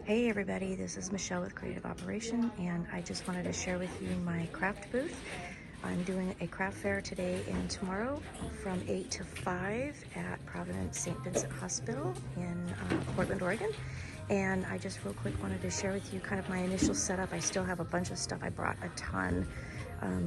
Hey everybody, this is Michelle with Creative Operation, and I just wanted to share with you my craft booth. I'm doing a craft fair today and tomorrow from 8 to 5 at Providence St. Vincent Hospital in Portland, Oregon. And I just real quick wanted to share with you kind of my initial setup. I still have a bunch of stuff. I brought a ton,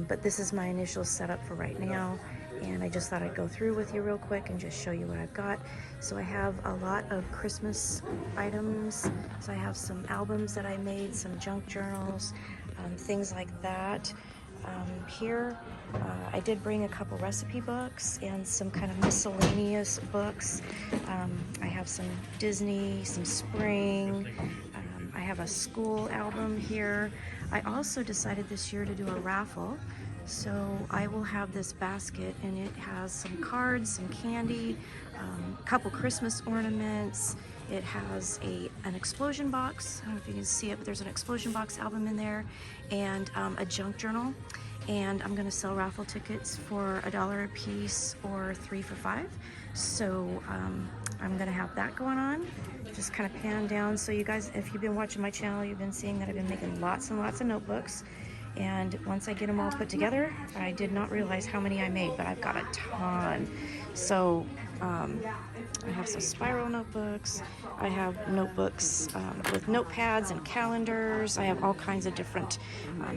but this is my initial setup for right now. And I just thought I'd go through with you real quick and just show you what I've got. So I have a lot of Christmas items. So I have some albums that I made, some junk journals, things like that. Here, I did bring a couple recipe books and some kind of miscellaneous books. I have some Disney, some spring. I have a school album here. I also decided this year to do a raffle. So I will have this basket, and it has some cards, some candy, a couple Christmas ornaments. It has an explosion box. I don't know if you can see it, but there's an explosion box album in there, and a junk journal. And I'm gonna sell raffle tickets for $1 a piece or 3 for $5. So I'm gonna have that going on. Just kind of pan down. So you guys, if you've been watching my channel, you've been seeing that I've been making lots and lots of notebooks. And once I get them all put together, I did not realize how many I made, but I've got a ton. So I have some spiral notebooks. I have notebooks with notepads and calendars. I have all kinds of different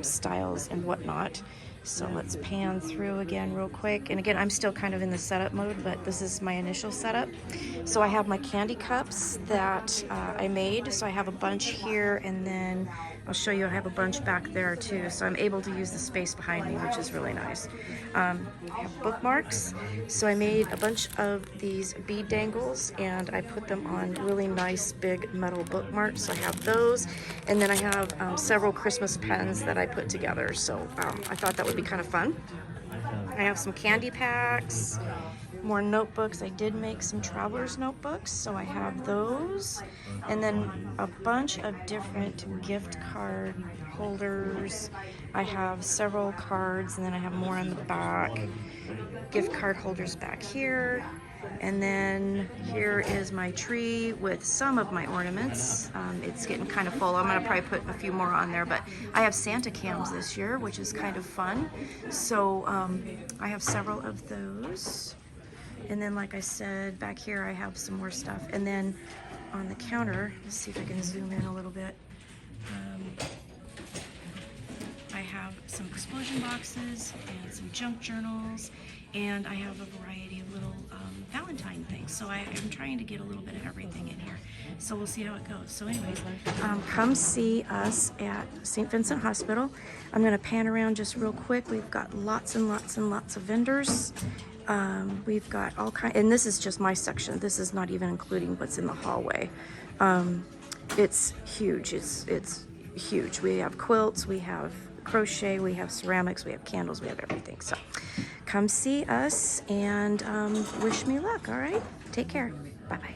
styles and whatnot. So let's pan through again real quick. And again, I'm still kind of in the setup mode, but this is my initial setup. So I have my candy cups that I made. So I have a bunch here, and then I'll show you I have a bunch back there too. So I'm able to use the space behind me, which is really nice. I have bookmarks. So I made a bunch of these bead dangles, and I put them on really nice big metal bookmarks. So I have those. And then I have several Christmas pens that I put together. So I thought that would be kind of fun. I have some candy packs, more notebooks. I did make some traveler's notebooks, so I have those. And then a bunch of different gift card holders. I have several cards, and then I have more in the back. Gift card holders back here. And then here is my tree with some of my ornaments. It's getting kind of full. I'm gonna probably put a few more on there, but I have Santa cams this year, which is kind of fun. So I have several of those. And then, like I said, back here I have some more stuff. And then on the counter, let's see if I can zoom in a little bit. I have some explosion boxes and some junk journals, and I have a variety of little Valentine things. So I'm trying to get a little bit of everything in here. So we'll see how it goes. So anyways, come see us at St. Vincent Hospital. I'm gonna pan around just real quick. We've got lots and lots and lots of vendors. We've got all kinds, and this is just my section. This is not even including what's in the hallway. It's huge. It's huge. We have quilts, we have crochet, we have ceramics, we have candles, we have everything. So come see us and wish me luck. All right, take care. Bye bye.